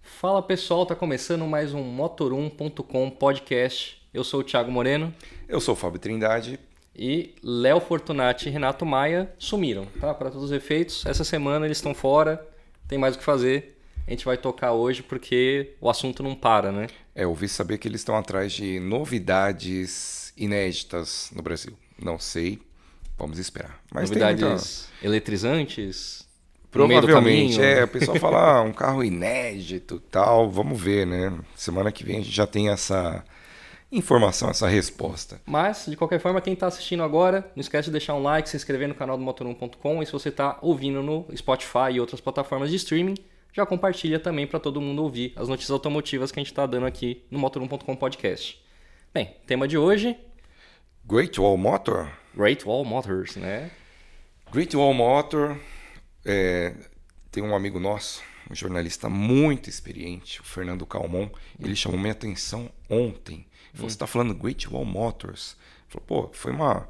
Fala pessoal, tá começando mais um Motor1.com podcast. Eu sou o Thiago Moreno. Eu sou o Fábio Trindade. E Léo Fortunati e Renato Maia sumiram, tá? Para todos os efeitos. Essa semana eles estão fora, tem mais o que fazer. A gente vai tocar hoje porque o assunto não para, né? Eu ouvi saber que eles estão atrás de novidades inéditas no Brasil. Não sei, vamos esperar. Mas Novidades eletrizantes? provavelmente, o pessoal fala um carro inédito e tal, vamos ver, né? Semana que vem a gente já tem essa informação, essa resposta. Mas, de qualquer forma, quem está assistindo agora, não esquece de deixar um like, se inscrever no canal do Motor1.com e se você está ouvindo no Spotify e outras plataformas de streaming, já compartilha também para todo mundo ouvir as notícias automotivas que a gente está dando aqui no Motor1.com podcast. Bem, tema de hoje... Great Wall Motor? Great Wall Motors, né? Great Wall Motor, tem um amigo nosso, um jornalista muito experiente, o Fernando Calmon, ele chamou minha atenção ontem. Você está falando Great Wall Motors. Falou, pô, foi uma,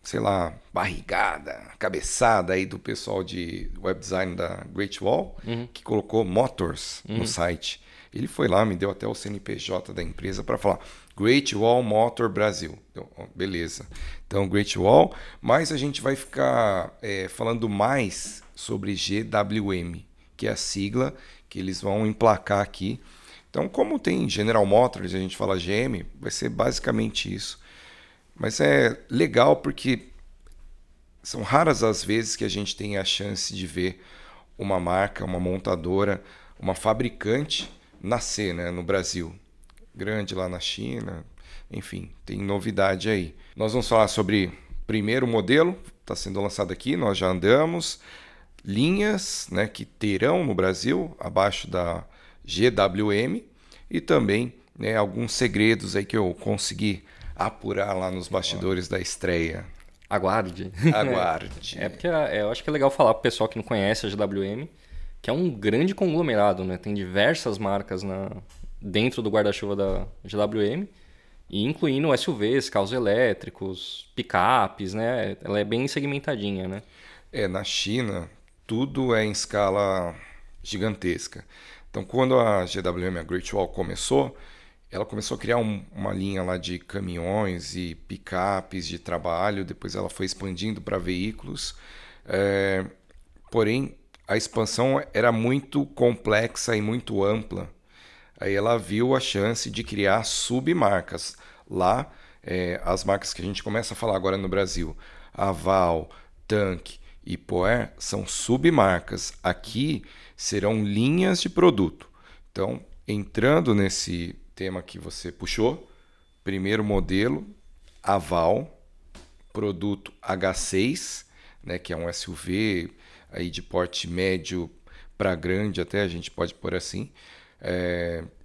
sei lá, barrigada, cabeçada aí do pessoal de web design da Great Wall, que colocou Motors no site. Ele foi lá, me deu até o CNPJ da empresa para falar Great Wall Motor Brasil. Então, beleza. Então, Great Wall, mas a gente vai ficar falando mais sobre GWM, que é a sigla que eles vão emplacar aqui. Então, como tem General Motors, a gente fala GM, vai ser basicamente isso. Mas é legal porque são raras as vezes que a gente tem a chance de ver uma marca, uma montadora, uma fabricante nascer, né, no Brasil. Grande lá na China, enfim, tem novidade aí. Nós vamos falar sobre o primeiro modelo, está sendo lançado aqui, nós já andamos. Linhas, né, que terão no Brasil, abaixo da GWM, e também, né, alguns segredos aí que eu consegui apurar lá nos bastidores da estreia. Aguarde. Aguarde. Porque eu acho que é legal falar para o pessoal que não conhece a GWM, que é um grande conglomerado, né? Tem diversas marcas dentro do guarda-chuva da GWM, e incluindo SUVs, carros elétricos, picapes, né? Ela é bem segmentadinha, né? Na China, tudo é em escala gigantesca. Então, quando a GWM, a Great Wall, começou, ela começou a criar uma linha lá de caminhões e picapes de trabalho, depois ela foi expandindo para veículos, porém a expansão era muito complexa e muito ampla. Aí ela viu a chance de criar submarcas. Lá, as marcas que a gente começa a falar agora no Brasil, Aval, Tank e Poer, são submarcas. Aqui serão linhas de produto. Então, entrando nesse tema que você puxou, primeiro modelo, Aval, produto H6, né, que é um SUV aí de porte médio para grande, até a gente pode pôr assim.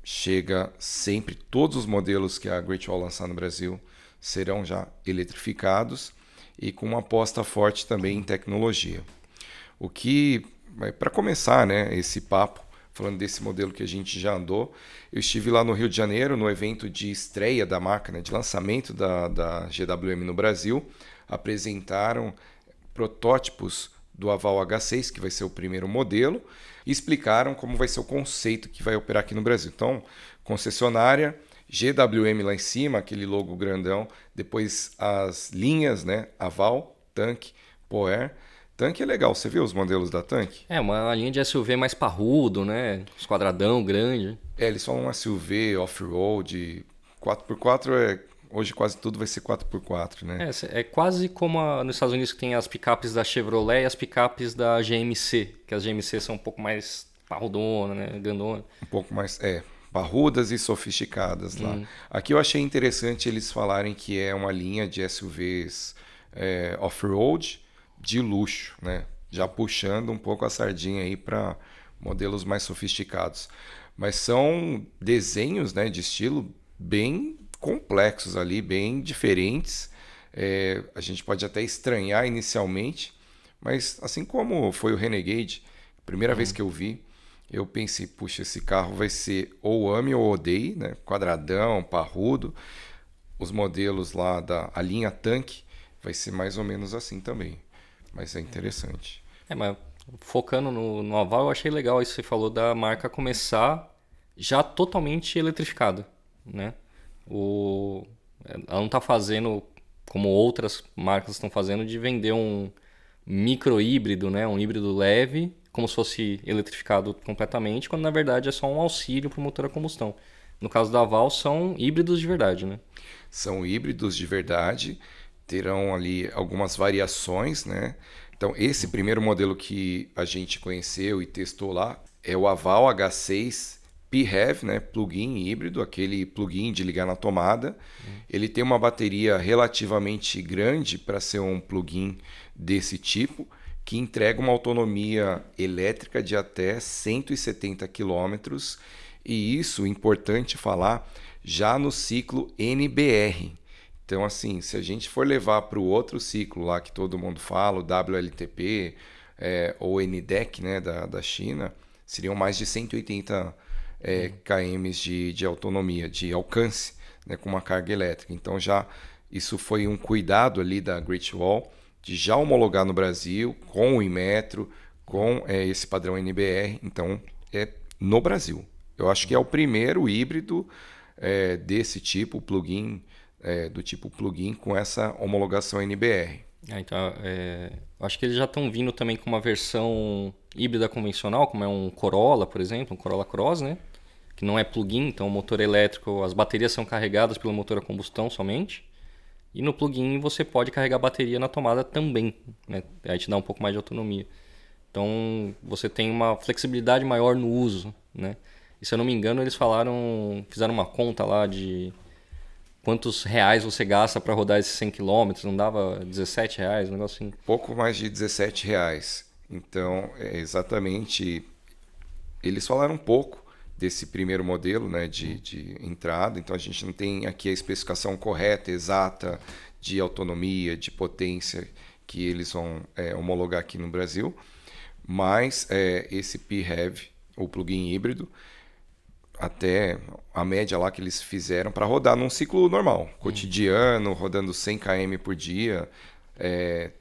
Chega sempre, todos os modelos que a Great Wall lançar no Brasil serão já eletrificados e com uma aposta forte também em tecnologia. O que, para começar, né, esse papo, falando desse modelo que a gente já andou, eu estive lá no Rio de Janeiro, no evento de estreia da marca, né, de lançamento da GWM no Brasil. Apresentaram protótipos do Aval H6, que vai ser o primeiro modelo, e explicaram como vai ser o conceito que vai operar aqui no Brasil. Então, concessionária, GWM lá em cima, aquele logo grandão, depois as linhas, né, Aval, Tank, Poer. Tank é legal, você viu os modelos da Tank? Uma linha de SUV mais parrudo, né? Os quadradão grande. Eles falam um SUV off-road, 4x4 hoje quase tudo vai ser 4x4, né? É quase como nos Estados Unidos que tem as picapes da Chevrolet e as picapes da GMC, que as GMC são um pouco mais parrudona, né? Grandona. Um pouco mais, parrudas e sofisticadas lá. Aqui eu achei interessante eles falarem que é uma linha de SUVs off-road de luxo, né? Já puxando um pouco a sardinha aí para modelos mais sofisticados. Mas são desenhos, né, de estilo bem complexos ali, bem diferentes. A gente pode até estranhar inicialmente, mas assim como foi o Renegade, a primeira vez que eu vi, eu pensei, puxa, esse carro vai ser ou ame ou odeie, né? Quadradão, parrudo. Os modelos lá a linha Tank vai ser mais ou menos assim também. Mas é interessante. Mas focando no aval, eu achei legal isso que você falou da marca começar já totalmente eletrificada, né? O, ela não está fazendo como outras marcas estão fazendo de vender um micro híbrido, né? Um híbrido leve, como se fosse eletrificado completamente, quando na verdade é só um auxílio para o motor a combustão. No caso da Val, são híbridos de verdade, né? São híbridos de verdade, terão ali algumas variações, né? Então, esse primeiro modelo que a gente conheceu e testou lá é o Aval H6 PHEV, né? Plug-in híbrido, aquele plug-in de ligar na tomada. Ele tem uma bateria relativamente grande para ser um plug-in desse tipo, que entrega uma autonomia elétrica de até 170 quilômetros. E isso, importante falar, já no ciclo NBR. Então, assim, se a gente for levar para o outro ciclo lá que todo mundo fala, o WLTP, ou NDEC, né, da China, seriam mais de 180 km de autonomia, de alcance, né, com uma carga elétrica. Então, já isso foi um cuidado ali da Great Wall de já homologar no Brasil com o Inmetro, com esse padrão NBR. Então, é no Brasil. Eu acho que é o primeiro híbrido desse tipo, plug-in, do tipo plug-in com essa homologação NBR. Então, acho que eles já estão vindo também com uma versão híbrida convencional, como é um Corolla, por exemplo, um Corolla Cross, né? Que não é plug-in, então o motor elétrico, as baterias são carregadas pelo motor a combustão somente. E no plug-in você pode carregar a bateria na tomada também, né? Aí te dá um pouco mais de autonomia. Então você tem uma flexibilidade maior no uso, né? E se eu não me engano, eles fizeram uma conta lá de quantos reais você gasta para rodar esses 100 km, não dava R$17, um negócio assim. Pouco mais de R$17. Então, exatamente, eles falaram um pouco desse primeiro modelo, né, de entrada. Então, a gente não tem aqui a especificação correta, exata, de autonomia, de potência que eles vão homologar aqui no Brasil. Mas esse PHEV, o plug-in híbrido, até a média lá que eles fizeram para rodar num ciclo normal, cotidiano, rodando 100 km por dia,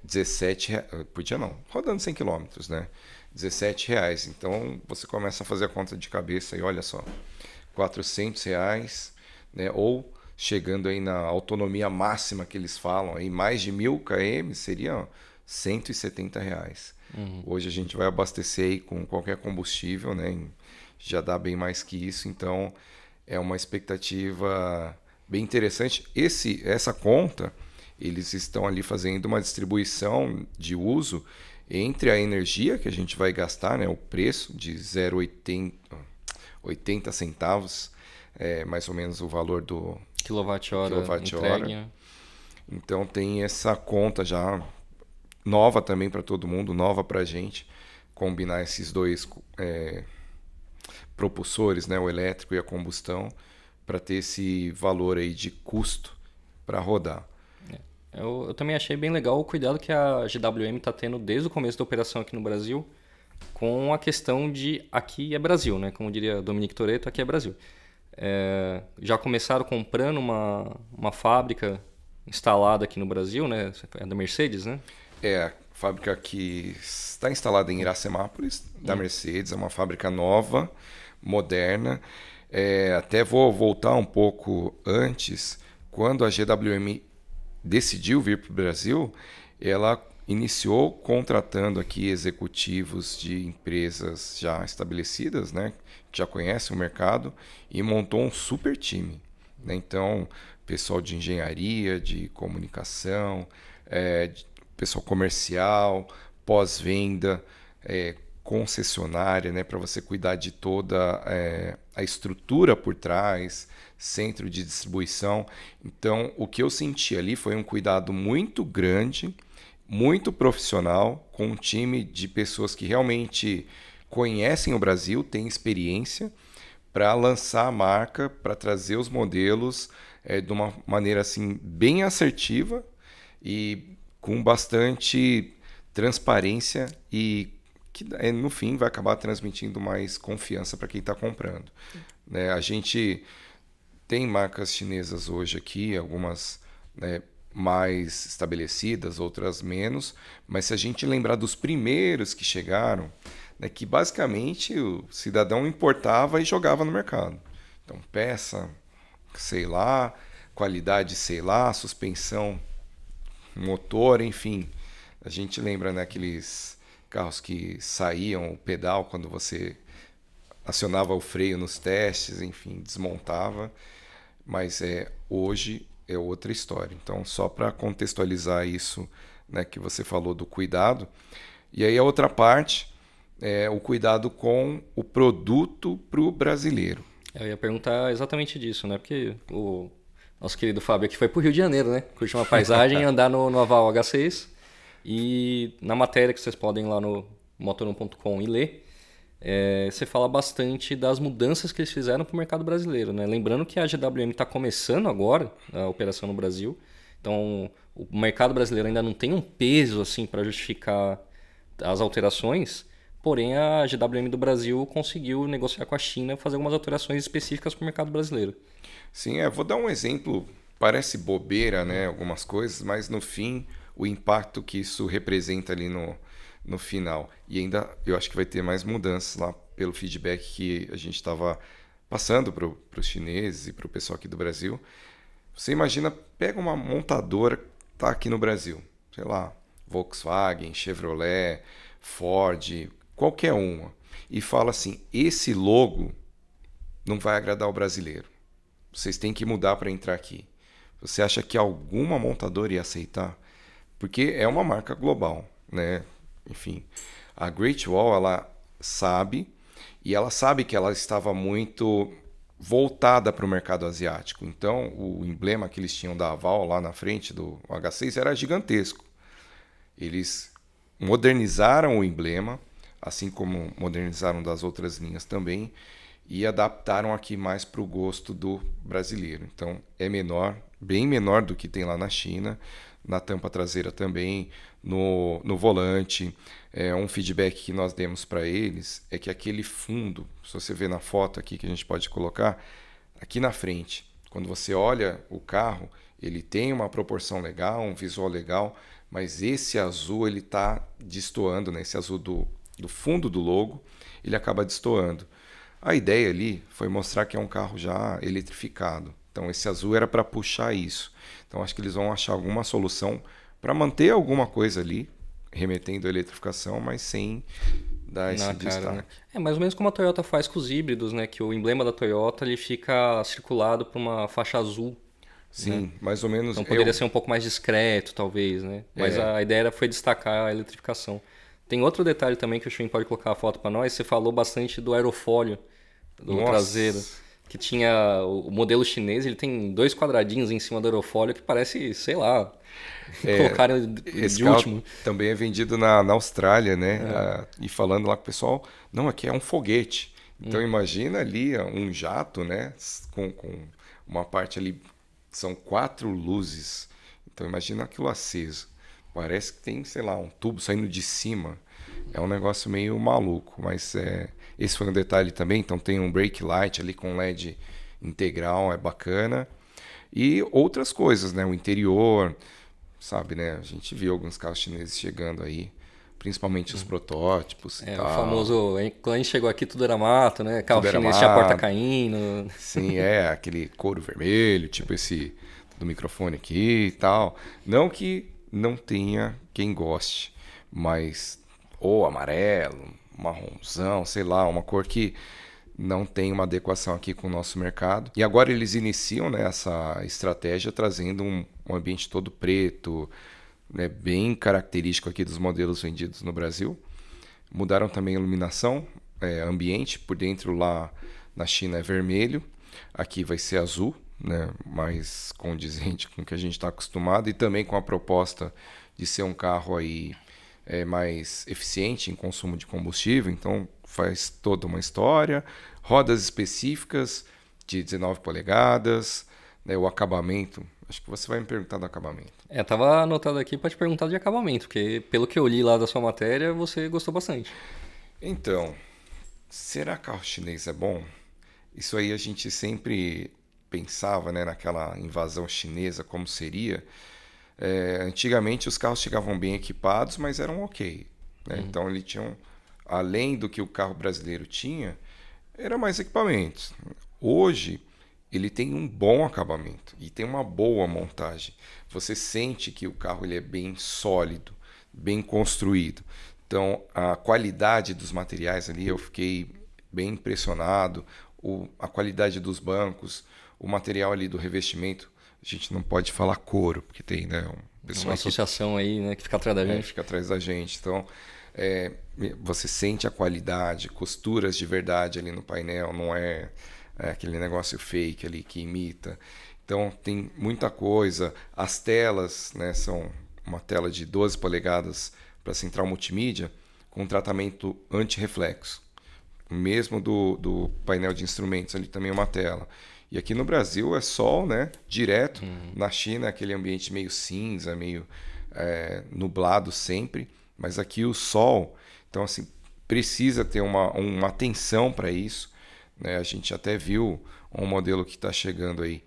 17 por dia não, rodando 100 km, né? R$17. Então você começa a fazer a conta de cabeça e olha só, R$400, né? Ou chegando aí na autonomia máxima que eles falam, aí mais de 1.000 km seria R$170. Hoje a gente vai abastecer aí com qualquer combustível, né? Já dá bem mais que isso, então é uma expectativa bem interessante. Essa conta, eles estão ali fazendo uma distribuição de uso entre a energia que a gente vai gastar, né, o preço de 0,80 centavos, mais ou menos o valor do quilowatt-hora entregue, né? Então tem essa conta já nova também para todo mundo, nova para a gente, combinar esses dois propulsores, né, o elétrico e a combustão, para ter esse valor aí de custo para rodar. Eu também achei bem legal o cuidado que a GWM está tendo desde o começo da operação aqui no Brasil com a questão de aqui é Brasil, né? Como diria Dominique Toretto, aqui é Brasil. Já começaram comprando uma fábrica instalada aqui no Brasil, né? É da Mercedes, né? É a fábrica que está instalada em Iracemápolis, da Mercedes, é uma fábrica nova, moderna. Até vou voltar um pouco antes, quando a GWM decidiu vir para o Brasil, ela iniciou contratando aqui executivos de empresas já estabelecidas, né, que já conhecem o mercado, e montou um super time, né? Então, pessoal de engenharia, de comunicação, pessoal comercial, pós-venda, concessionária, né, para você cuidar de toda a estrutura por trás, centro de distribuição. Então, o que eu senti ali foi um cuidado muito grande, muito profissional, com um time de pessoas que realmente conhecem o Brasil, têm experiência, para lançar a marca, para trazer os modelos de uma maneira assim, bem assertiva e com bastante transparência e que no fim vai acabar transmitindo mais confiança para quem está comprando, né? A gente tem marcas chinesas hoje aqui, algumas, né, mais estabelecidas, outras menos, mas se a gente lembrar dos primeiros que chegaram, né, que basicamente o cidadão importava e jogava no mercado. Então, peça, sei lá, qualidade, sei lá, suspensão, motor, enfim. A gente lembra, né, aqueles carros que saíam o pedal quando você acionava o freio nos testes, enfim, desmontava. Mas hoje é outra história. Então, só para contextualizar isso, né, que você falou do cuidado. E aí a outra parte é o cuidado com o produto para o brasileiro. Eu ia perguntar exatamente disso, né? Porque o nosso querido Fábio aqui foi pro Rio de Janeiro, né? Curtir uma paisagem, andar no Aval H6. E na matéria que vocês podem ir lá no motor1.com e ler, você fala bastante das mudanças que eles fizeram para o mercado brasileiro, né? Lembrando que a GWM está começando agora a operação no Brasil, então o mercado brasileiro ainda não tem um peso assim para justificar as alterações, porém a GWM do Brasil conseguiu negociar com a China, fazer algumas alterações específicas para o mercado brasileiro. Sim, vou dar um exemplo, parece bobeira, né, algumas coisas, mas no fim o impacto que isso representa ali no final. E ainda eu acho que vai ter mais mudanças lá pelo feedback que a gente estava passando para os chineses e para o pessoal aqui do Brasil. Você imagina, pega uma montadora que está aqui no Brasil, sei lá, Volkswagen, Chevrolet, Ford, qualquer uma, e fala assim, esse logo não vai agradar o brasileiro. Vocês têm que mudar para entrar aqui. Você acha que alguma montadora ia aceitar? Porque é uma marca global, né? Enfim, a Great Wall, ela sabe, e ela sabe que ela estava muito voltada para o mercado asiático. Então, o emblema que eles tinham da Aval lá na frente do H6 era gigantesco. Eles modernizaram o emblema, assim como modernizaram das outras linhas também, e adaptaram aqui mais para o gosto do brasileiro. Então, é menor, bem menor do que tem lá na China, na tampa traseira também, no volante. Um feedback que nós demos para eles é que aquele fundo, se você vê na foto aqui que a gente pode colocar, aqui na frente, quando você olha o carro, ele tem uma proporção legal, um visual legal, mas esse azul ele está destoando, né? Esse azul do fundo do logo, ele acaba destoando. A ideia ali foi mostrar que é um carro já eletrificado. Então esse azul era para puxar isso. Então acho que eles vão achar alguma solução para manter alguma coisa ali, remetendo à eletrificação, mas sem dar esse destaque. Né? É mais ou menos como a Toyota faz com os híbridos, né? Que o emblema da Toyota ele fica circulado por uma faixa azul. Sim, né? mais ou menos. Então poderia ser um pouco mais discreto, talvez, né? Mas a ideia foi destacar a eletrificação. Tem outro detalhe também que o Schwinn pode colocar a foto para nós. Você falou bastante do aerofólio do traseiro, que tinha o modelo chinês, ele tem 2 quadradinhos em cima do aerofólio que parece, sei lá, colocaram de último. Também é vendido na Austrália, né? E falando lá com o pessoal, não, aqui é um foguete. Então imagina ali um jato, né? Com uma parte ali, são 4 luzes. Então imagina aquilo aceso. Parece que tem, sei lá, um tubo saindo de cima. É um negócio meio maluco, mas esse foi um detalhe também. Então tem um brake light ali com LED integral, é bacana. E outras coisas, né? O interior, sabe, né? A gente viu alguns carros chineses chegando aí, principalmente os protótipos e tal. O famoso, quando a gente chegou aqui tudo era mato, né? Carro chinês tinha a porta caindo. Sim, aquele couro vermelho, tipo esse do microfone aqui e tal. Não que não tenha quem goste, mas ou amarelo, marronzão, sei lá, uma cor que não tem uma adequação aqui com o nosso mercado. E agora eles iniciam, né, essa estratégia trazendo um ambiente todo preto, né, bem característico aqui dos modelos vendidos no Brasil. Mudaram também a iluminação, ambiente, por dentro lá na China é vermelho, aqui vai ser azul, né, mais condizente com o que a gente está acostumado, e também com a proposta de ser um carro aí mais eficiente em consumo de combustível. Então faz toda uma história, rodas específicas de 19 polegadas, né, o acabamento. Acho que você vai me perguntar do acabamento. Tava anotado aqui para te perguntar de acabamento, porque pelo que eu li lá da sua matéria, você gostou bastante. Então, será que carro chinês é bom? Isso aí a gente sempre pensava, né, naquela invasão chinesa, como seria. Antigamente os carros chegavam bem equipados, mas eram ok, né? Então ele tinha, além do que o carro brasileiro tinha, era mais equipamentos. Hoje ele tem um bom acabamento e tem uma boa montagem. Você sente que o carro ele é bem sólido, bem construído. Então a qualidade dos materiais ali eu fiquei bem impressionado. A qualidade dos bancos, o material ali do revestimento. A gente não pode falar couro, porque tem, né, uma associação aí, né, que fica atrás da gente. Fica atrás da gente. Então, você sente a qualidade, costuras de verdade ali no painel, não é aquele negócio fake ali que imita. Então, tem muita coisa. As telas, né, são uma tela de 12 polegadas para central multimídia com tratamento anti-reflexo. Mesmo do painel de instrumentos ali também é uma tela. E aqui no Brasil é sol, né? Direto. Na China é aquele ambiente meio cinza, meio nublado sempre. Mas aqui o sol, então assim, precisa ter uma atenção para isso, né? A gente até viu um modelo que está chegando aí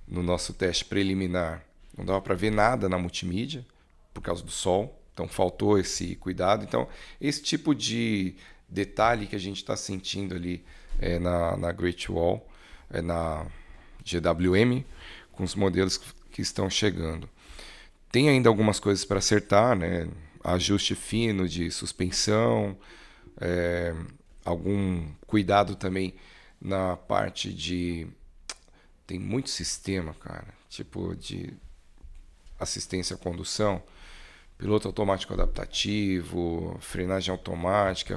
no nosso teste preliminar. Não dava para ver nada na multimídia por causa do sol. Então faltou esse cuidado. Então esse tipo de detalhe que a gente está sentindo ali na Great Wall, na GWM, com os modelos que estão chegando. Tem ainda algumas coisas para acertar, né? Ajuste fino de suspensão, algum cuidado também na parte de... Tem muito sistema, cara, tipo de assistência à condução, piloto automático adaptativo, frenagem automática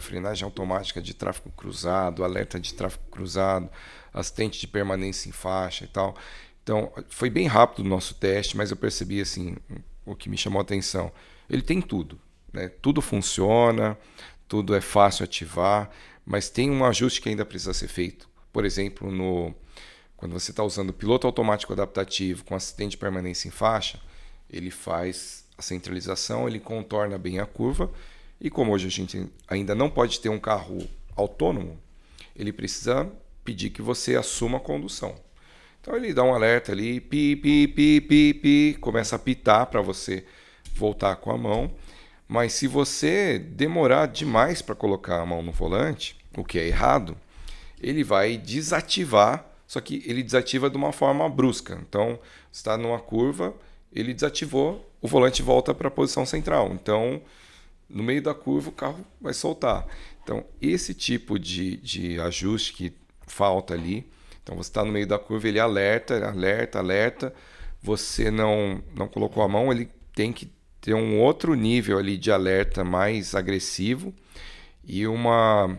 de tráfego cruzado, alerta de tráfego cruzado, assistente de permanência em faixa e tal. Então, foi bem rápido o nosso teste, mas eu percebi assim, o que me chamou a atenção. Ele tem tudo, né? Tudo funciona, tudo é fácil ativar, mas tem um ajuste que ainda precisa ser feito. Por exemplo, quando você está usando piloto automático adaptativo com assistente de permanência em faixa, ele faz a centralização, ele contorna bem a curva, e como hoje a gente ainda não pode ter um carro autônomo, ele precisa pedir que você assuma a condução. Então ele dá um alerta ali, pi, pi, pi, pi, pi, começa a pitar para você voltar com a mão, mas se você demorar demais para colocar a mão no volante, o que é errado, ele vai desativar, só que ele desativa de uma forma brusca. Então, você está numa curva, ele desativou, o volante volta para a posição central. Então, no meio da curva, o carro vai soltar. Então, esse tipo de ajuste que falta ali. Então, você está no meio da curva, ele alerta, alerta, alerta. Você não colocou a mão, ele tem que ter um outro nível ali de alerta mais agressivo e uma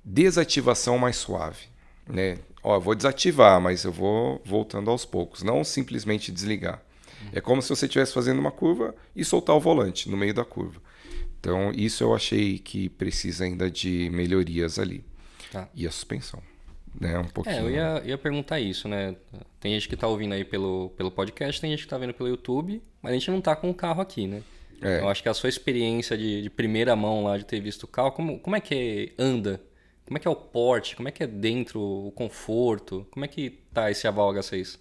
desativação mais suave, né? Ó, eu vou desativar, mas eu vou voltando aos poucos, não simplesmente desligar. É como se você estivesse fazendo uma curva e soltar o volante no meio da curva. Então, isso eu achei que precisa ainda de melhorias ali. Tá. E a suspensão, né? Um pouquinho. Eu ia perguntar isso, né? Tem gente que tá ouvindo aí pelo podcast, tem gente que tá vendo pelo YouTube, mas a gente não tá com o carro aqui, né? Eu acho que a sua experiência de primeira mão lá, de ter visto o carro, como é que anda? Como é que é o porte? Como é que é dentro o conforto? Como é que tá esse Haval H6?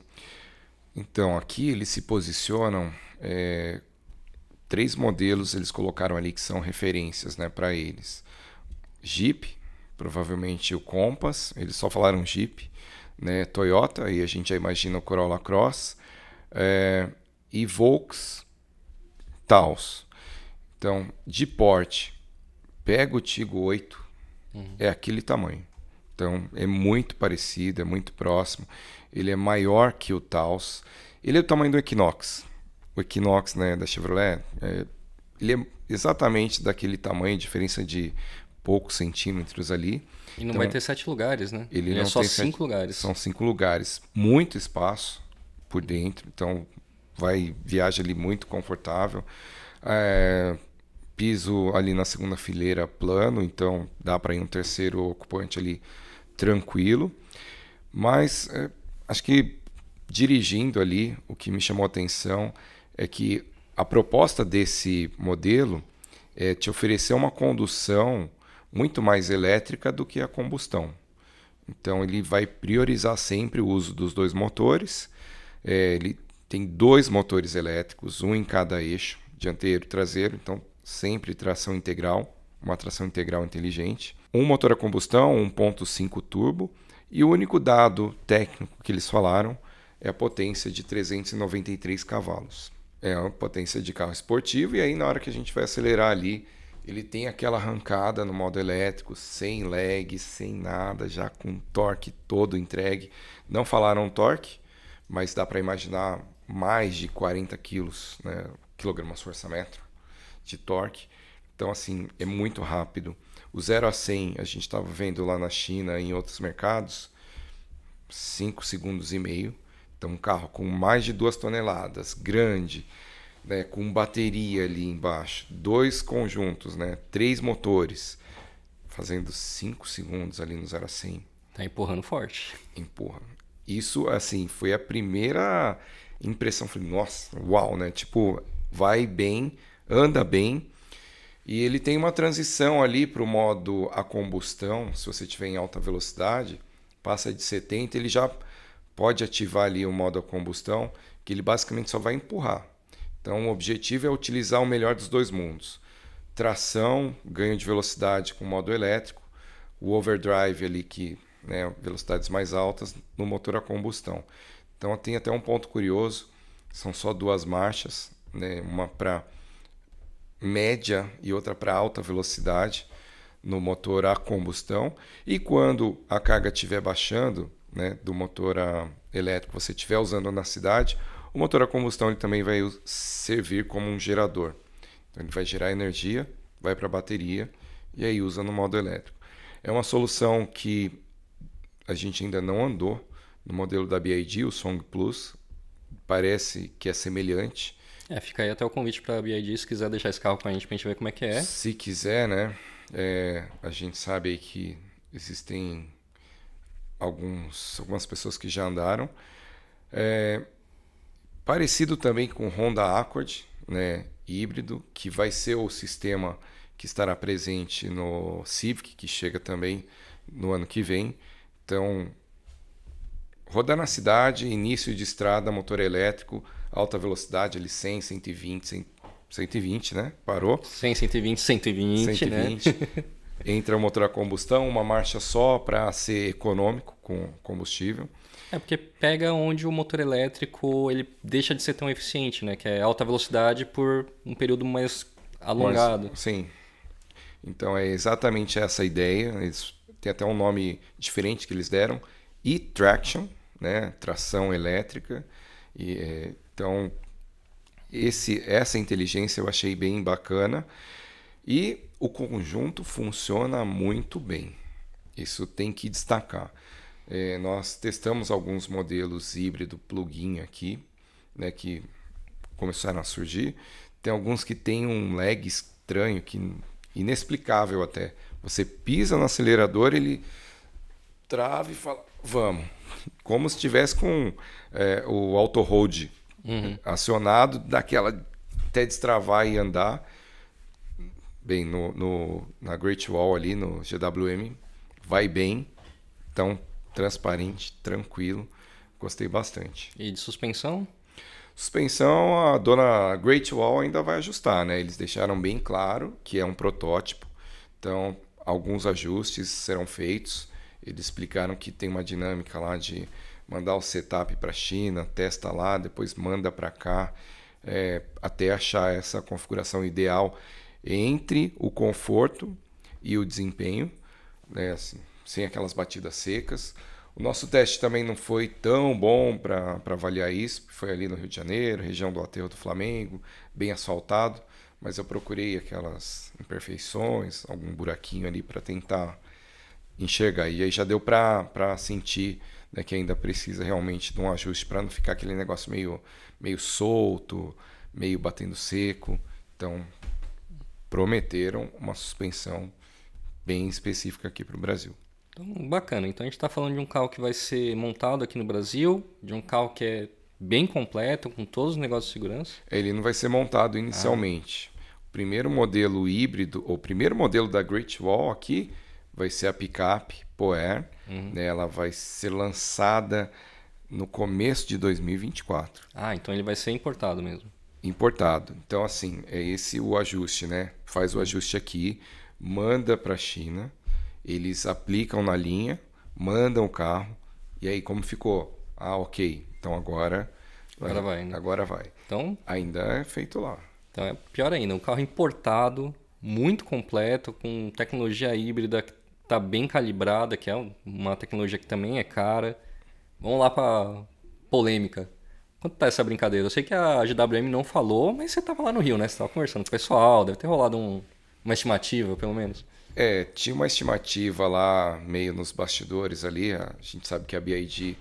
Então, aqui eles se posicionam... 3 modelos eles colocaram ali que são referências, né, para eles. Jeep, provavelmente o Compass, eles só falaram Jeep, né, Toyota, aí a gente já imagina o Corolla Cross, e Volks Taos. Então, de porte, pega o Tiggo 8, é aquele tamanho. Então, é muito parecido, é muito próximo. Ele é maior que o Taos. Ele é do tamanho do Equinox. O Equinox, né, da Chevrolet, ele é exatamente daquele tamanho, diferença de poucos centímetros ali. E não vai ter 7 lugares, né? Ele é não só tem 5 lugares. São 5 lugares. Muito espaço por dentro, então viaja ali muito confortável. Piso ali na segunda fileira plano, então dá para ir um terceiro ocupante ali tranquilo. Mas acho que dirigindo ali, o que me chamou a atenção é que a proposta desse modelo é te oferecer uma condução muito mais elétrica do que a combustão. Então ele vai priorizar sempre o uso dos 2 motores. Ele tem 2 motores elétricos, um em cada eixo, dianteiro e traseiro, então sempre tração integral, uma tração integral inteligente. Um motor a combustão, 1.5 turbo, e o único dado técnico que eles falaram é a potência de 393 cavalos. É uma potência de carro esportivo, e aí na hora que a gente vai acelerar ali, ele tem aquela arrancada no modo elétrico, sem lag, sem nada, já com torque todo entregue. Não falaram torque, mas dá para imaginar mais de 40 quilos, né, kgfm de torque. Então, assim, é muito rápido. O 0 a 100, a gente estava vendo lá na China e em outros mercados, 5 segundos e meio. Então, um carro com mais de 2 toneladas, grande, né, com bateria ali embaixo, 2 conjuntos, né, 3 motores, fazendo 5 segundos ali no 0 a 100. Tá empurrando forte. Empurra. Isso, assim, foi a primeira impressão. Falei, nossa, uau, né? Tipo, vai bem, anda bem. E ele tem uma transição ali para o modo a combustão. Se você estiver em alta velocidade, passa de 70, ele já pode ativar ali o modo a combustão, que ele basicamente só vai empurrar. Então, o objetivo é utilizar o melhor dos 2 mundos. Tração, ganho de velocidade com o modo elétrico, o overdrive ali, que, né, velocidades mais altas no motor a combustão. Então, tem até um ponto curioso, são só 2 marchas, né, uma para média e outra para alta velocidade no motor a combustão. E quando a carga estiver baixando, né, do motor elétrico, você estiver usando na cidade, o motor a combustão ele também vai servir como um gerador. Então ele vai gerar energia, vai para a bateria e aí usa no modo elétrico. É uma solução que a gente ainda não andou no modelo da BYD, o Song Plus. Parece que é semelhante. Fica aí até o convite para a BYD, se quiser deixar esse carro com a gente ver como é que é. Se quiser, né? A gente sabe aí que existem algumas pessoas que já andaram. Parecido também com o Honda Accord, né, híbrido, que vai ser o sistema que estará presente no Civic, que chega também no ano que vem. Então, rodar na cidade, início de estrada, motor elétrico, alta velocidade, ali 100, 120, 120, né? Parou. 100, 120, 120, 120. né? Entra o motor a combustão, uma marcha só para ser econômico com combustível. Porque pega onde o motor elétrico ele deixa de ser tão eficiente, né? Que é alta velocidade por um período mais alongado. Sim. Então é exatamente essa ideia. Eles têm até um nome diferente que eles deram. E-Traction, né? Tração elétrica. Então essa inteligência eu achei bem bacana. E o conjunto funciona muito bem. Isso tem que destacar. Nós testamos alguns modelos híbrido plug-in aqui, né, que começaram a surgir. Tem alguns que tem um lag estranho, inexplicável até. Você pisa no acelerador, ele trava e fala, vamos. Como se estivesse com o auto hold acionado, daquela até destravar e andar. Bem, na Great Wall ali, no GWM, vai bem. Então, transparente, tranquilo. Gostei bastante. E de suspensão? Suspensão, a dona Great Wall ainda vai ajustar, né? Eles deixaram bem claro que é um protótipo. Então, alguns ajustes serão feitos. Eles explicaram que tem uma dinâmica lá de mandar o setup para a China, testa lá, depois manda para cá, até achar essa configuração ideal entre o conforto e o desempenho, né? Assim, sem aquelas batidas secas. O nosso teste também não foi tão bom para avaliar isso. Foi ali no Rio de Janeiro, região do Aterro do Flamengo, bem asfaltado. Mas eu procurei aquelas imperfeições, algum buraquinho ali para tentar enxergar. E aí já deu para sentir, né, que ainda precisa realmente de um ajuste para não ficar aquele negócio meio solto, meio batendo seco. Então, prometeram uma suspensão bem específica aqui para o Brasil. Então, bacana. Então a gente está falando de um carro que vai ser montado aqui no Brasil, de um carro que é bem completo, com todos os negócios de segurança. Ele não vai ser montado inicialmente. O primeiro modelo híbrido, o primeiro modelo da Great Wall aqui, vai ser a picape ProAir. Né? Ela vai ser lançada no começo de 2024. Ah, então ele vai ser importado mesmo. Importado. Então, assim, é esse o ajuste, né? Faz o ajuste aqui, manda para a China, eles aplicam na linha, mandam o carro, e aí como ficou? Ah, ok. Então agora Vai, né? agora vai. Então, Ainda é feito lá. então é pior ainda, um carro importado, muito completo, com tecnologia híbrida que tá bem calibrada, que é uma tecnologia que também é cara. Vamos lá pra polêmica. Quanto tá essa brincadeira? Eu sei que a GWM não falou, mas você tava lá no Rio, né? Você tava conversando com o pessoal, deve ter rolado uma estimativa, pelo menos. É, tinha uma estimativa lá, meio nos bastidores ali. A gente sabe que a BYD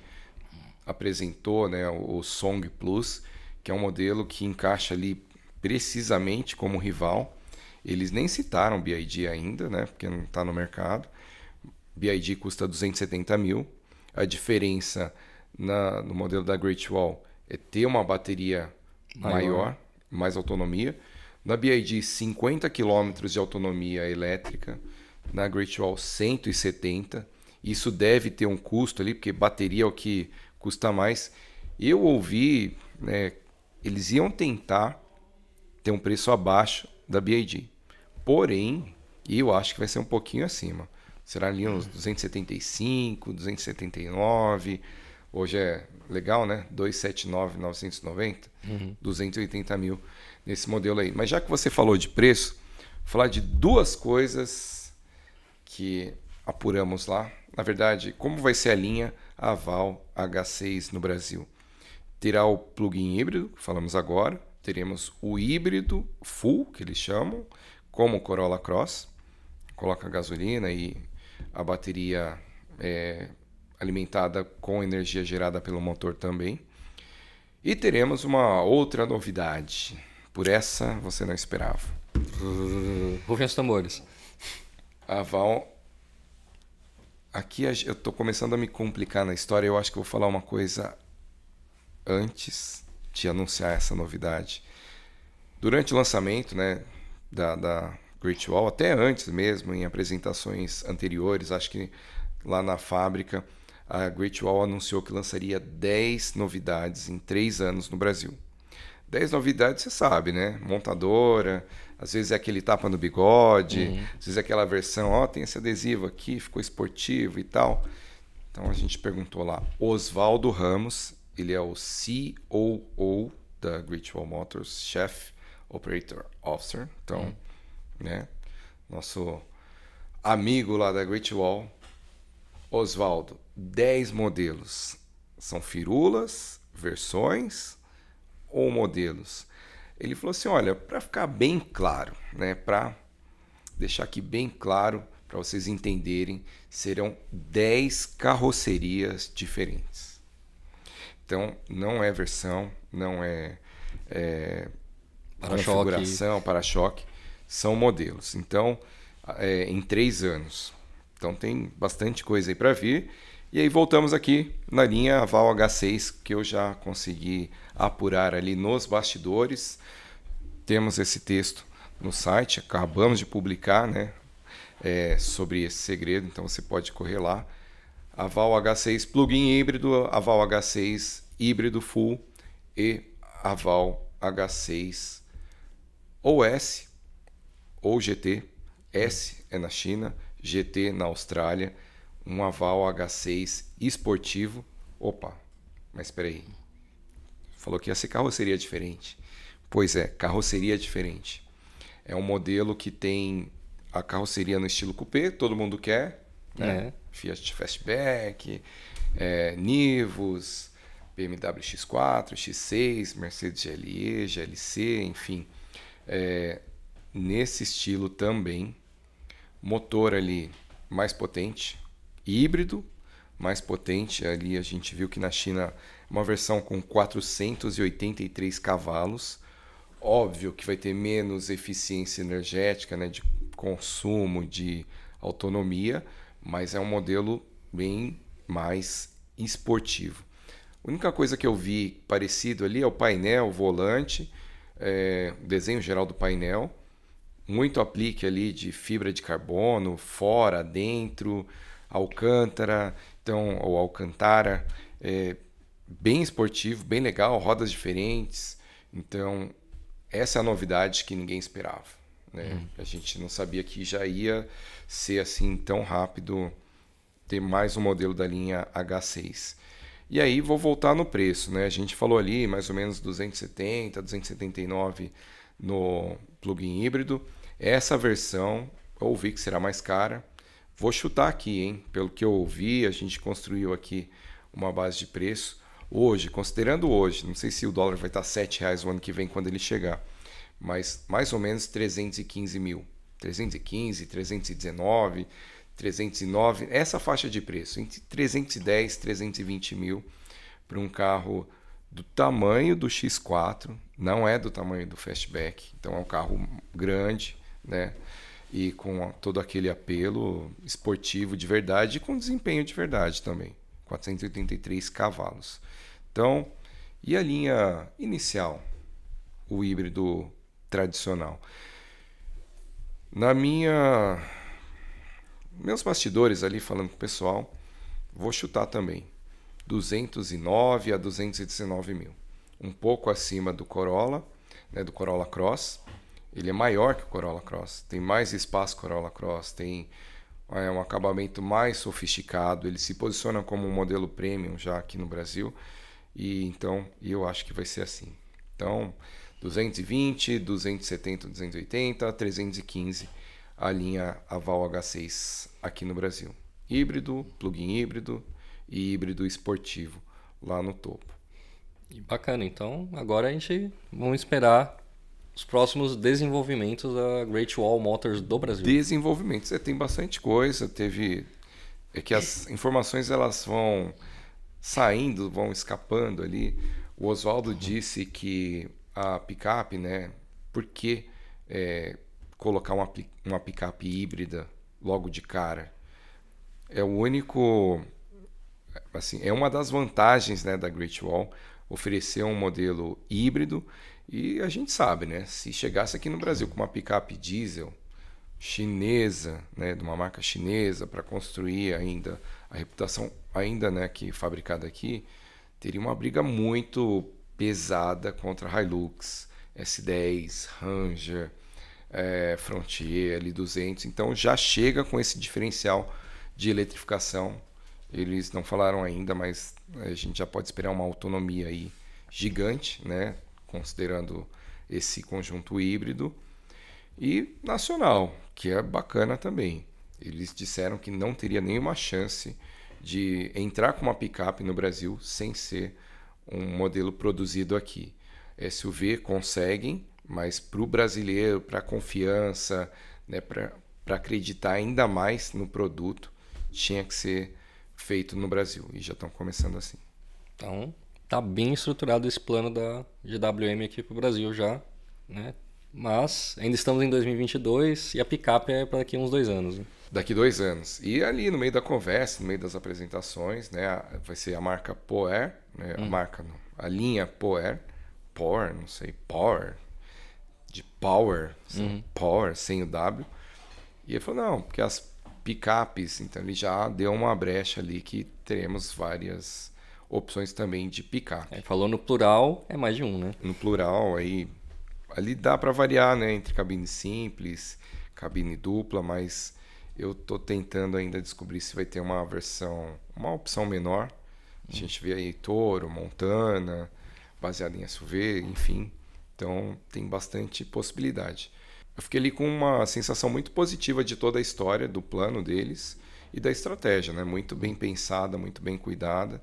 apresentou, né, o Song Plus, que é um modelo que encaixa ali precisamente como rival. Eles nem citaram BYD ainda, né, porque não está no mercado. BYD custa 270 mil. A diferença no modelo da Great Wall é ter uma bateria maior, mais autonomia. Na BYD, 50 km de autonomia elétrica. Na Great Wall, 170. Isso deve ter um custo ali, porque bateria é o que custa mais. Eu ouvi, né, eles iam tentar ter um preço abaixo da BYD. Porém, eu acho que vai ser um pouquinho acima. Será ali uns 275, 279. Hoje é legal, né? 279.990, 280 mil nesse modelo aí. Mas já que você falou de preço, vou falar de duas coisas que apuramos lá. Na verdade, como vai ser a linha Aval H6 no Brasil? Terá o plug-in híbrido, que falamos agora. Teremos o híbrido full, que eles chamam, como o Corolla Cross. Coloca gasolina e a bateria é alimentada com energia gerada pelo motor também. E teremos uma outra novidade. Por essa você não esperava. Rufem os tambores. A Aval. Aqui eu estou começando a me complicar na história. Eu acho que eu vou falar uma coisa antes de anunciar essa novidade. Durante o lançamento, né, da Great Wall, até antes mesmo, em apresentações anteriores, acho que lá na fábrica, a Great Wall anunciou que lançaria 10 novidades em 3 anos no Brasil. 10 novidades, você sabe, né? Montadora, às vezes é aquele tapa no bigode, às vezes é aquela versão, ó, tem esse adesivo aqui, ficou esportivo e tal. Então a gente perguntou lá, Osvaldo Ramos, ele é o COO da Great Wall Motors, Chief Operator Officer, então, né? Nosso amigo lá da Great Wall. Osvaldo, 10 modelos. São firulas, versões ou modelos? Ele falou assim, olha, para ficar bem claro, né, para deixar aqui bem claro, para vocês entenderem, serão 10 carrocerias diferentes. Então, não é versão, não é configuração, para-choque, são modelos. Então, em 3 anos. Então tem bastante coisa aí para vir. E aí voltamos aqui na linha Aval H6, que eu já consegui apurar ali nos bastidores. Temos esse texto no site, acabamos de publicar, né, sobre esse segredo, então você pode correr lá. Aval H6 plug-in híbrido, Aval H6 híbrido full e Aval H6 ou S ou GT. S é na China, GT na Austrália, um Aval H6 esportivo. Opa, mas espera aí. Falou que ia ser carroceria diferente. Pois é, carroceria diferente. É um modelo que tem a carroceria no estilo coupé, todo mundo quer, né? Fiat Fastback, Nivus, BMW X4, X6, Mercedes GLE, GLC, enfim. Nesse estilo também. Motor ali mais potente, híbrido mais potente. Ali a gente viu que na China uma versão com 483 cavalos. Óbvio que vai ter menos eficiência energética, né, de consumo, de autonomia, mas é um modelo bem mais esportivo. A única coisa que eu vi parecido ali é o painel, o volante, o desenho geral do painel. Muito aplique ali de fibra de carbono, fora, dentro, alcântara, então, ou alcantara, bem esportivo, bem legal, rodas diferentes. Então, essa é a novidade que ninguém esperava, né? A gente não sabia que já ia ser assim tão rápido, ter mais um modelo da linha H6. E aí vou voltar no preço, né? A gente falou ali mais ou menos 270, 279 no plug-in híbrido. Essa versão eu ouvi que será mais cara. Vou chutar aqui, hein? Pelo que eu ouvi, a gente construiu aqui uma base de preço. Hoje, considerando hoje, não sei se o dólar vai estar R$7 o ano que vem quando ele chegar, mas mais ou menos 315 mil. 315, 319, 309, essa faixa de preço, entre 310 e 320 mil para um carro do tamanho do X4, não é do tamanho do Fastback, então é um carro grande, né? E com todo aquele apelo esportivo de verdade e com desempenho de verdade também, 483 cavalos. Então, e a linha inicial, o híbrido tradicional? Meus bastidores ali falando com o pessoal, vou chutar também 209 a 219 mil, um pouco acima do Corolla, né, do Corolla Cross. Ele é maior que o Corolla Cross, tem mais espaço que o Corolla Cross, tem um acabamento mais sofisticado, ele se posiciona como um modelo premium já aqui no Brasil, e então eu acho que vai ser assim. Então, 220, 270, 280, 315 a linha Aval H6 aqui no Brasil. Híbrido, plug-in híbrido e híbrido esportivo lá no topo. E bacana, então agora a gente vamos esperar os próximos desenvolvimentos da Great Wall Motors do Brasil. Desenvolvimentos, tem bastante coisa, é que as informações elas vão saindo, vão escapando ali. O Oswaldo disse que a picape, né, por que colocar uma picape híbrida logo de cara? É o único, assim, é uma das vantagens, né, da Great Wall oferecer um modelo híbrido. E a gente sabe, né, se chegasse aqui no Brasil com uma picape diesel chinesa, né, de uma marca chinesa, para construir ainda a reputação ainda, né, que fabricada aqui, teria uma briga muito pesada contra a Hilux, S10, Ranger, Frontier, L200. Então já chega com esse diferencial de eletrificação. Eles não falaram ainda, mas a gente já pode esperar uma autonomia aí gigante, né, considerando esse conjunto híbrido. E nacional, que é bacana também. Eles disseram que não teria nenhuma chance de entrar com uma picape no Brasil sem ser um modelo produzido aqui. SUV conseguem, mas para o brasileiro, para a confiança, né, para acreditar ainda mais no produto, tinha que ser feito no Brasil. E já estão começando assim. Então, tá bem estruturado esse plano da GWM aqui para o Brasil já, né? Mas ainda estamos em 2022 e a picape é para daqui a uns 2 anos. Né? Daqui 2 anos. E ali no meio da conversa, no meio das apresentações, né, vai ser a marca Power, né, a linha Power, não sei, Power, de Power, Power sem o W. E ele falou, não, porque as picapes, então ele já deu uma brecha ali que teremos várias opções também de picape. Falou no plural, é mais de um, né? No plural, aí ali dá para variar, né, entre cabine simples, cabine dupla, mas eu tô tentando ainda descobrir se vai ter uma opção menor. A gente vê aí Toro, Montana, baseado em SUV, enfim. Então tem bastante possibilidade. Eu fiquei ali com uma sensação muito positiva de toda a história, do plano deles e da estratégia, né? Muito bem pensada, muito bem cuidada.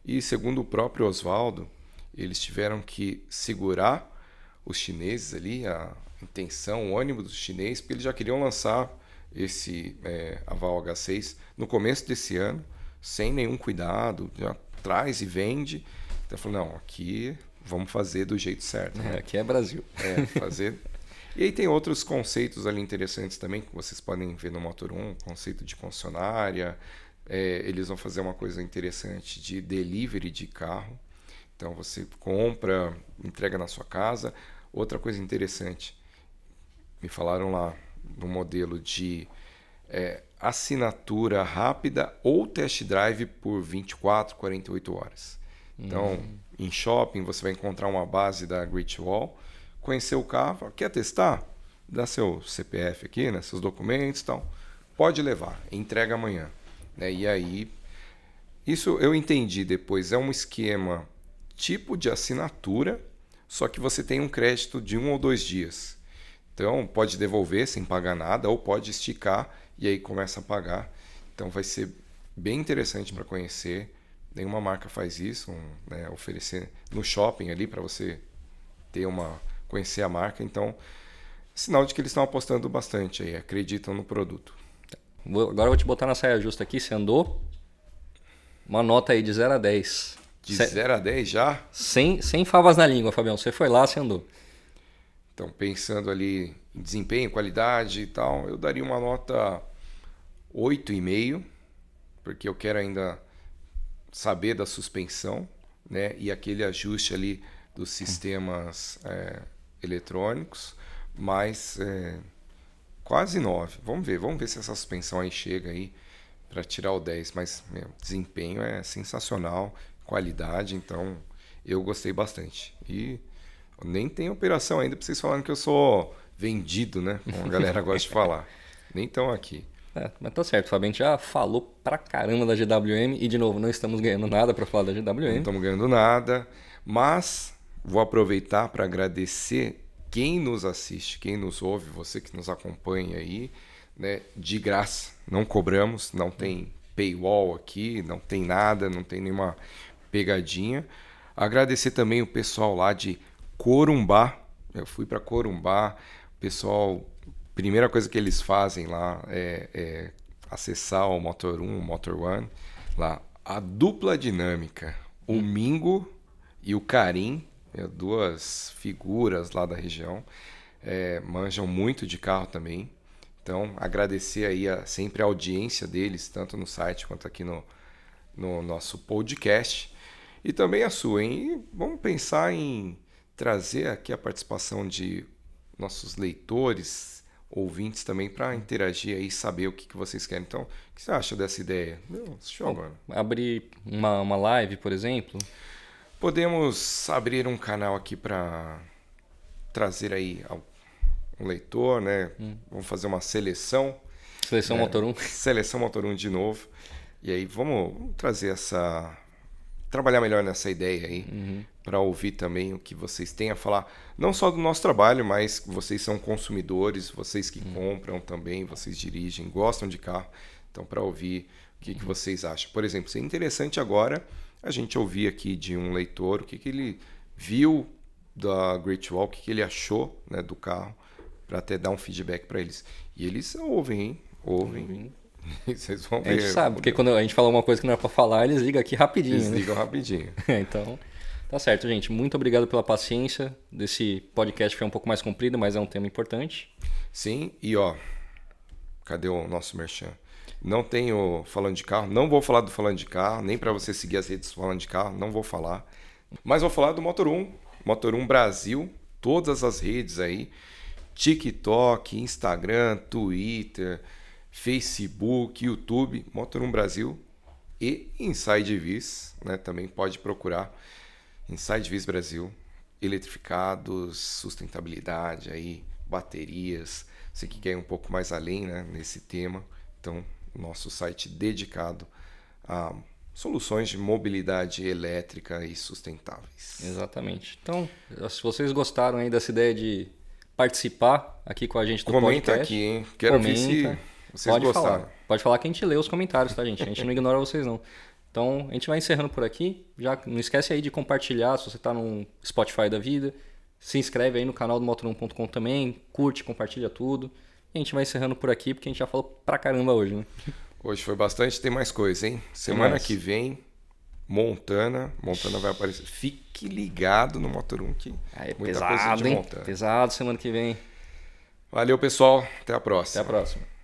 E segundo o próprio Oswaldo, eles tiveram que segurar os chineses ali, a intenção, o ânimo dos chineses, porque eles já queriam lançar esse Aval H6 no começo desse ano, sem nenhum cuidado, já traz e vende. Então falou, não, aqui vamos fazer do jeito certo. Né? Aqui é Brasil. Fazer. E aí tem outros conceitos ali interessantes também, que vocês podem ver no Motor 1, conceito de concessionária. Eles vão fazer uma coisa interessante de delivery de carro. Então você compra, entrega na sua casa. Outra coisa interessante, me falaram lá no modelo de assinatura rápida ou test drive por 24, 48 horas. Então, em shopping, você vai encontrar uma base da Great Wall, conhecer o carro, quer testar? Dá seu CPF aqui, né, seus documentos e tal. Pode levar, entrega amanhã. Né? E aí, isso eu entendi depois, é um esquema tipo de assinatura, só que você tem um crédito de 1 ou 2 dias. Então, pode devolver sem pagar nada ou pode esticar e aí começa a pagar. Então, vai ser bem interessante para conhecer. Nenhuma marca faz isso, né, oferecer no shopping ali para você conhecer a marca. Então, sinal de que eles estão apostando bastante aí, acreditam no produto. Agora eu vou te botar na saia justa aqui, você andou? Uma nota aí de 0 a 10. De 0 a 10 já? Sem favas na língua, Fabião. Você foi lá, você andou. Então, pensando ali em desempenho, qualidade e tal, eu daria uma nota 8,5, porque eu quero ainda saber da suspensão, né? E aquele ajuste ali dos sistemas eletrônicos, mas quase 9. Vamos ver se essa suspensão aí chega aí para tirar o 10, mas desempenho é sensacional, qualidade, então eu gostei bastante. E nem tem operação ainda para vocês falarem que eu sou vendido, né? Como a galera gosta de falar. Nem estão aqui. Mas tá certo, Fabio, a gente já falou pra caramba da GWM e, de novo, não estamos ganhando nada para falar da GWM. Não estamos ganhando nada, mas vou aproveitar para agradecer quem nos assiste, quem nos ouve, você que nos acompanha aí, né? De graça, não cobramos, não tem paywall aqui, não tem nada, não tem nenhuma pegadinha. Agradecer também o pessoal lá de Corumbá, eu fui para Corumbá, o pessoal... Primeira coisa que eles fazem lá é acessar o Motor 1, o Motor One, lá, a dupla dinâmica, o Mingo e o Karim, duas figuras lá da região, manjam muito de carro também. Então, agradecer aí sempre a audiência deles, tanto no site quanto aqui no nosso podcast. E também a sua, hein? E vamos pensar em trazer aqui a participação de nossos leitores, ouvintes também, para interagir aí e saber o que vocês querem. Então, o que você acha dessa ideia? Show agora. Abrir uma live, por exemplo? Podemos abrir um canal aqui para trazer aí um leitor, né? Vamos fazer uma seleção. Seleção Motor 1. Seleção Motor 1 de novo. E aí vamos trazer trabalhar melhor nessa ideia aí, para ouvir também o que vocês têm a falar, não só do nosso trabalho, mas vocês são consumidores, vocês que compram também, vocês dirigem, gostam de carro, então para ouvir o que vocês acham. Por exemplo, seria interessante agora a gente ouvir aqui de um leitor o que ele viu da Great Wall, o que ele achou, né, do carro, para até dar um feedback para eles. E eles ouvem, hein? Ouvem. Vocês vão ver. A gente sabe, porque quando a gente fala uma coisa que não é para falar, eles ligam aqui rapidinho. Eles né? ligam rapidinho. Então, tá certo, gente. Muito obrigado pela paciência. Desse podcast foi um pouco mais comprido, mas é um tema importante. Sim, e cadê o nosso merchan? Não tenho falando de carro, não vou falar do falando de carro, nem para você seguir as redes falando de carro, não vou falar. Mas vou falar do Motor 1, Motor 1 Brasil, todas as redes aí, TikTok, Instagram, Twitter, Facebook, YouTube, Motor 1 Brasil e Inside Viz, né? Também pode procurar Inside Viz Brasil, eletrificados, sustentabilidade, aí, baterias, você que quer ir um pouco mais além, né, nesse tema, então nosso site dedicado a soluções de mobilidade elétrica e sustentáveis. Exatamente. Então, se vocês gostaram aí dessa ideia de participar aqui com a gente do Comenta podcast, aqui, hein? Quero ver se vocês gostaram. Pode falar que a gente lê os comentários, tá, gente? A gente não ignora vocês, não. Então, a gente vai encerrando por aqui. Já não esquece aí de compartilhar, se você está no Spotify da vida. Se inscreve aí no canal do Motor1.com também. Curte, compartilha tudo. E a gente vai encerrando por aqui, porque a gente já falou pra caramba hoje, né? Hoje foi bastante, tem mais coisa, hein? Semana que vem, Montana vai aparecer. Fique ligado no Motor 1 que muita pesado, coisa de Montana. Pesado semana que vem. Valeu, pessoal. Até a próxima. Até a próxima.